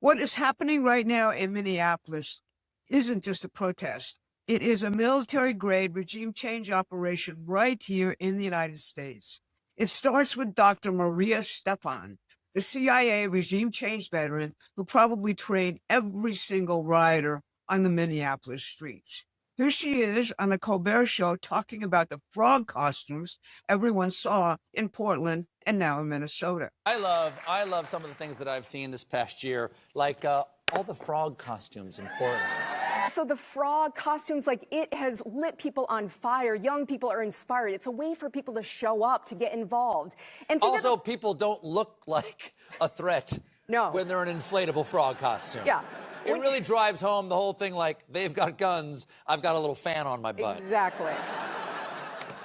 What is happening right now in Minneapolis isn't just a protest. It is a military-grade regime change operation right here in the United States. It starts with Dr. Maria Stephan, the CIA regime change veteran who probably trained every single rioter on the Minneapolis streets. Here she is on the Colbert Show talking about the frog costumes everyone saw in Portland and now in Minnesota. I love some of the things that I've seen this past year, like all the frog costumes in Portland. So the frog costumes, like, it has lit people on fire. Young people are inspired. It's a way for people to show up, to get involved. And also, people don't look like a threat when they're an inflatable frog costume. Yeah. It really drives home the whole thing, like, they've got guns, I've got a little fan on my butt. Exactly.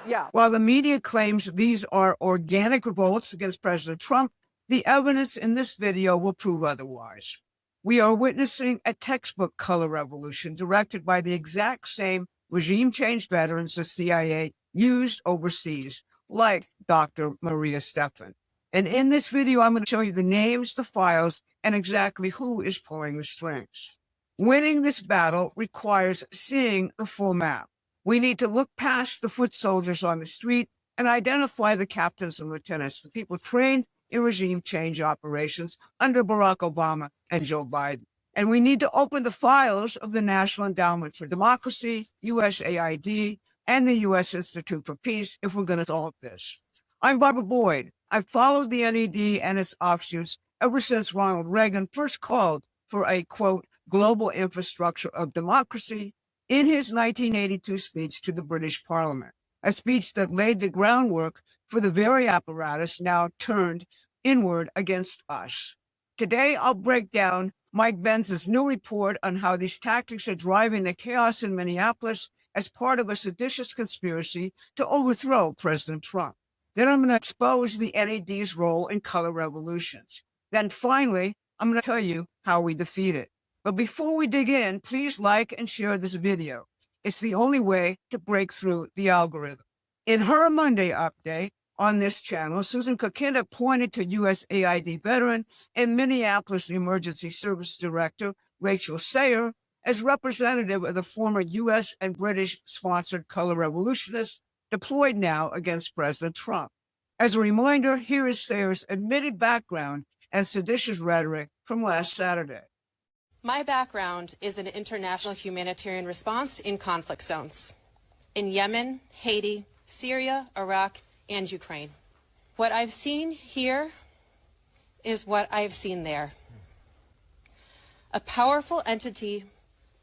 Yeah. While the media claims these are organic revolts against President Trump, the evidence in this video will prove otherwise. We are witnessing a textbook color revolution directed by the exact same regime change veterans the CIA used overseas, like Dr. Maria Stephan. And in this video, I'm going to show you the names, the files, and exactly who is pulling the strings. Winning this battle requires seeing the full map. We need to look past the foot soldiers on the street and identify the captains and lieutenants, the people trained in regime change operations under Barack Obama and Joe Biden. And we need to open the files of the National Endowment for Democracy, USAID, and the U.S. Institute for Peace if we're going to solve this. I'm Barbara Boyd. I've followed the NED and its offshoots ever since Ronald Reagan first called for a, quote, global infrastructure of democracy in his 1982 speech to the British Parliament, a speech that laid the groundwork for the very apparatus now turned inward against us. Today, I'll break down Mike Benz's new report on how these tactics are driving the chaos in Minneapolis as part of a seditious conspiracy to overthrow President Trump. Then I'm going to expose the NED's role in color revolutions. Then finally, I'm going to tell you how we defeat it. But before we dig in, please like and share this video. It's the only way to break through the algorithm. In her Monday update on this channel, Susan Kokinda pointed to USAID veteran and Minneapolis Emergency Service Director Rachel Sayer as representative of the former U.S. and British-sponsored color revolutionists deployed now against President Trump. As a reminder, here is Sayer's admitted background and seditious rhetoric from last Saturday. My background is in international humanitarian response in conflict zones in Yemen, Haiti, Syria, Iraq, and Ukraine. What I've seen here is what I've seen there. A powerful entity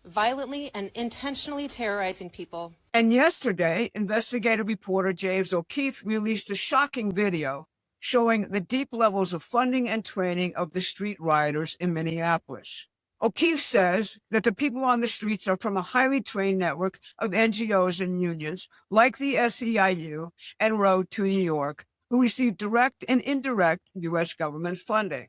violently and intentionally terrorizing people. And yesterday, investigative reporter James O'Keefe released a shocking video showing the deep levels of funding and training of the street rioters in Minneapolis. O'Keefe says that the people on the streets are from a highly trained network of NGOs and unions like the SEIU and Road to New York, who receive direct and indirect U.S. government funding.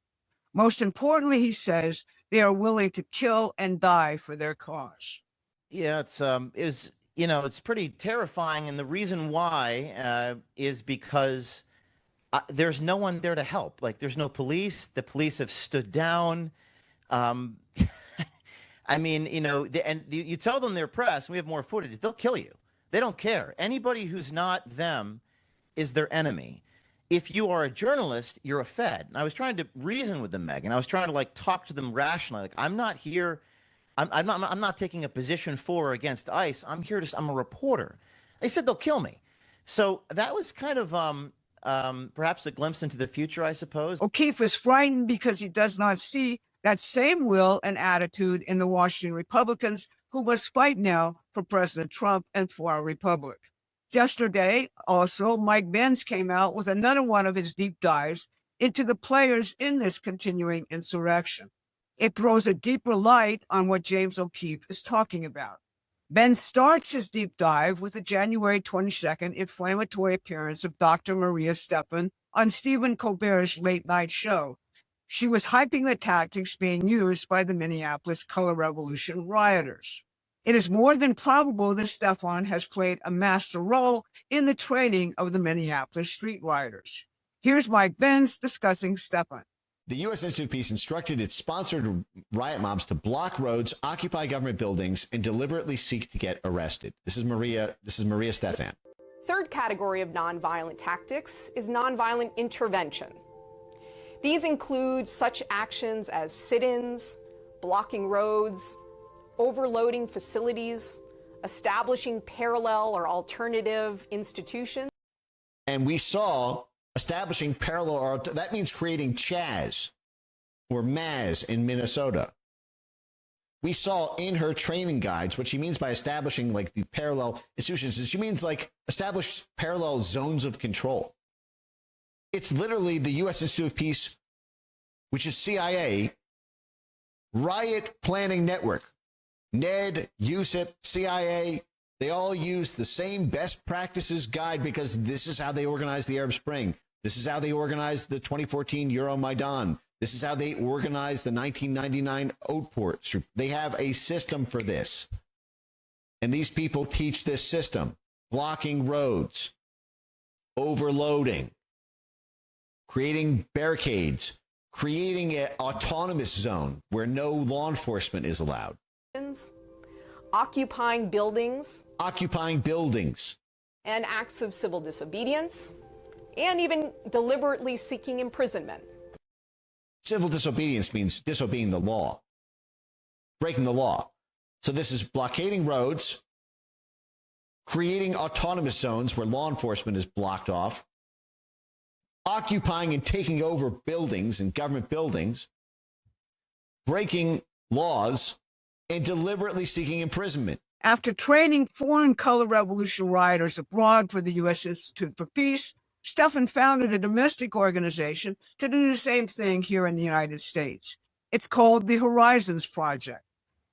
Most importantly, he says, they are willing to kill and die for their cause. Yeah, it's pretty terrifying, and the reason why is because there's no one there to help. Like, there's no police. The police have stood down. I mean, you tell them they're press, and we have more footage, they'll kill you. They don't care. Anybody who's not them is their enemy. If you are a journalist, you're a Fed. And I was trying to reason with them, Megan. I was trying to talk to them rationally. Like, I'm not here. I'm not taking a position for or against ICE. I'm here I'm a reporter. They said they'll kill me. So that was kind of perhaps a glimpse into the future, I suppose. O'Keefe is frightened because he does not see that same will and attitude in the Washington Republicans who must fight now for President Trump and for our republic. Yesterday, also, Mike Benz came out with another one of his deep dives into the players in this continuing insurrection. It throws a deeper light on what James O'Keefe is talking about. Benz starts his deep dive with the January 22nd inflammatory appearance of Dr. Maria Stephan on Stephen Colbert's late-night show. She was hyping the tactics being used by the Minneapolis Color Revolution rioters. It is more than probable that Stephan has played a master role in the training of the Minneapolis street rioters. Here's Mike Benz discussing Stephan. The U.S. Institute of Peace instructed its sponsored riot mobs to block roads, occupy government buildings, and deliberately seek to get arrested. This is Maria Stefan. Third category of nonviolent tactics is nonviolent intervention. These include such actions as sit-ins, blocking roads, overloading facilities, establishing parallel or alternative institutions. And we saw establishing parallel, or that means creating CHAZ or MAZ in Minnesota. We saw in her training guides what she means by establishing like the parallel institutions. She means like establish parallel zones of control. It's literally the U.S. Institute of Peace, which is CIA, riot planning network. NED, USIP, CIA, they all use the same best practices guide because this is how they organized the Arab Spring. This is how they organized the 2014 Euro Maidan. This is how they organized the 1999 Outport. They have a system for this. And these people teach this system. Blocking roads, overloading, creating barricades, creating an autonomous zone where no law enforcement is allowed. Occupying buildings. And acts of civil disobedience, and even deliberately seeking imprisonment. Civil disobedience means disobeying the law, breaking the law. So this is blockading roads, creating autonomous zones where law enforcement is blocked off, occupying and taking over buildings and government buildings, breaking laws, and deliberately seeking imprisonment. After training foreign color revolution rioters abroad for the U.S. Institute for Peace, Stefan founded a domestic organization to do the same thing here in the United States. It's called the Horizons Project.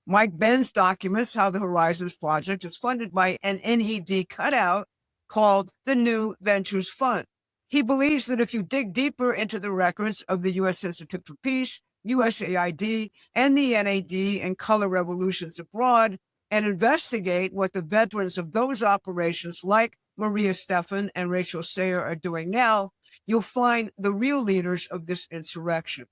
Mike Benz documents how the Horizons Project is funded by an NED cutout called the New Ventures Fund. He believes that if you dig deeper into the records of the U.S. Institute for Peace, USAID, and the NAD and color revolutions abroad, and investigate what the veterans of those operations like Maria Stefan and Rachel Sayer are doing now, you'll find the real leaders of this insurrection.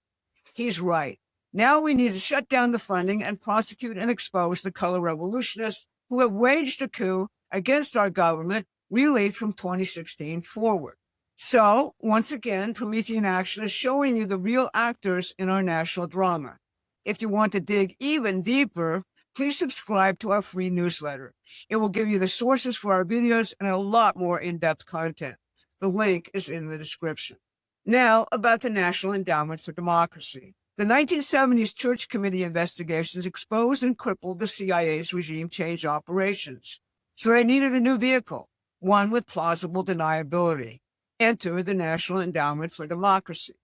He's right. Now we need to shut down the funding and prosecute and expose the color revolutionists who have waged a coup against our government really from 2016 forward. So, once again, Promethean Action is showing you the real actors in our national drama. If you want to dig even deeper, please subscribe to our free newsletter. It will give you the sources for our videos and a lot more in-depth content. The link is in the description. Now, about the National Endowment for Democracy. The 1970s Church Committee investigations exposed and crippled the CIA's regime change operations. So they needed a new vehicle, one with plausible deniability. Enter the National Endowment for Democracy.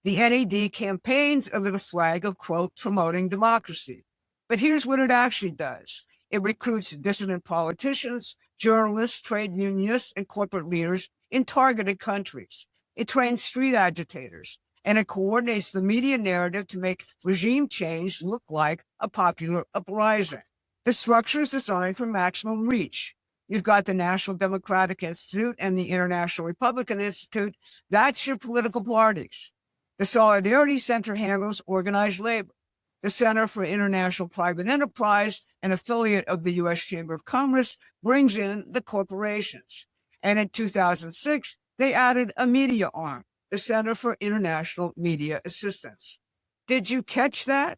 The NED campaigns under the flag of, quote, promoting democracy. But here's what it actually does. It recruits dissident politicians, journalists, trade unionists, and corporate leaders in targeted countries. It trains street agitators, and it coordinates the media narrative to make regime change look like a popular uprising. The structure is designed for maximum reach. You've got the National Democratic Institute and the International Republican Institute. That's your political parties. The Solidarity Center handles organized labor. The Center for International Private Enterprise, an affiliate of the U.S. Chamber of Commerce, brings in the corporations. And in 2006, they added a media arm, the Center for International Media Assistance. Did you catch that?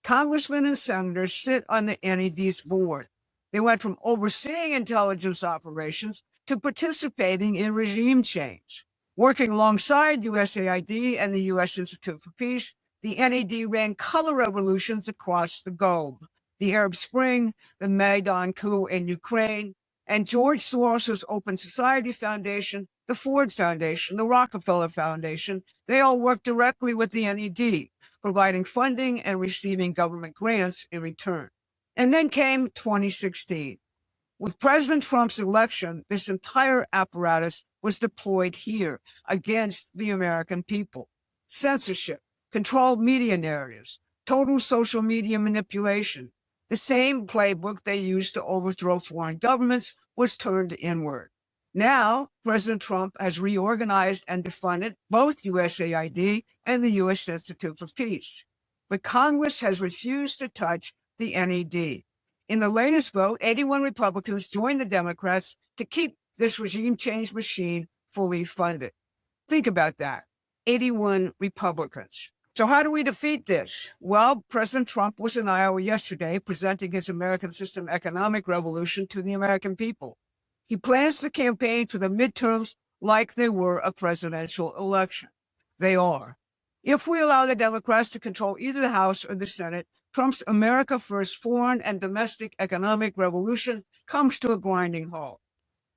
Congressmen and senators sit on the NED's board. They went from overseeing intelligence operations to participating in regime change. Working alongside USAID and the U.S. Institute for Peace, the NED ran color revolutions across the globe. The Arab Spring, the Maidan coup in Ukraine, and George Soros' Open Society Foundation, the Ford Foundation, the Rockefeller Foundation, they all worked directly with the NED, providing funding and receiving government grants in return. And then came 2016. With President Trump's election, this entire apparatus was deployed here against the American people. Censorship, controlled media narratives, total social media manipulation. The same playbook they used to overthrow foreign governments was turned inward. Now, President Trump has reorganized and defunded both USAID and the U.S. Institute for Peace. But Congress has refused to touch the NED. In the latest vote, 81 Republicans joined the Democrats to keep this regime change machine fully funded. Think about that. 81 Republicans. So how do we defeat this? Well, President Trump was in Iowa yesterday presenting his American system economic revolution to the American people. He plans to campaign for the midterms like they were a presidential election. They are. If we allow the Democrats to control either the House or the Senate, Trump's America First foreign and domestic economic revolution comes to a grinding halt.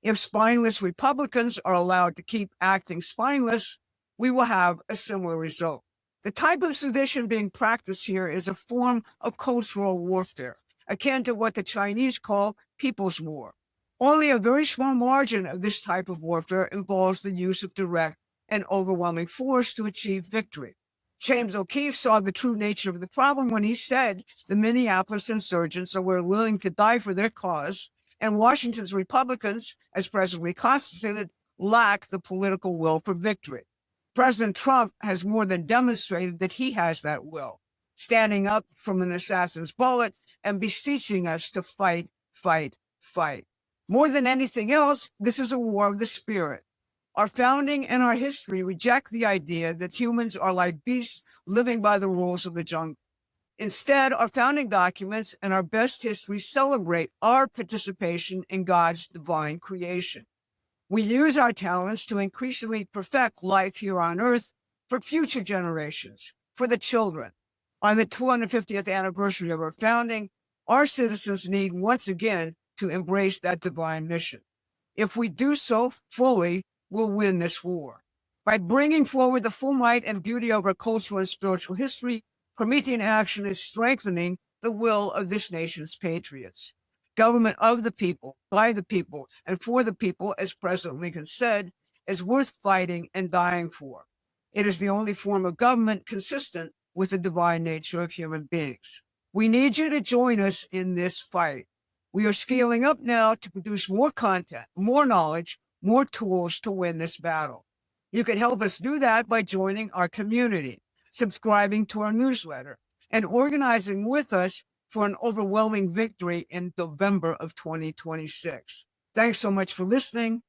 If spineless Republicans are allowed to keep acting spineless, we will have a similar result. The type of sedition being practiced here is a form of cultural warfare, akin to what the Chinese call people's war. Only a very small margin of this type of warfare involves the use of direct and overwhelming force to achieve victory. James O'Keefe saw the true nature of the problem when he said the Minneapolis insurgents are willing to die for their cause, and Washington's Republicans, as presently constituted, lack the political will for victory. President Trump has more than demonstrated that he has that will, standing up from an assassin's bullet and beseeching us to fight, fight, fight. More than anything else, this is a war of the spirit. Our founding and our history reject the idea that humans are like beasts living by the rules of the jungle. Instead, our founding documents and our best history celebrate our participation in God's divine creation. We use our talents to increasingly perfect life here on earth for future generations, for the children. On the 250th anniversary of our founding, our citizens need once again to embrace that divine mission. If we do so fully, we'll win this war. By bringing forward the full might and beauty of our cultural and spiritual history, Promethean Action is strengthening the will of this nation's patriots. Government of the people, by the people, and for the people, as President Lincoln said, is worth fighting and dying for. It is the only form of government consistent with the divine nature of human beings. We need you to join us in this fight. We are scaling up now to produce more content, more knowledge, more tools to win this battle. You can help us do that by joining our community, subscribing to our newsletter, and organizing with us for an overwhelming victory in November of 2026. Thanks so much for listening.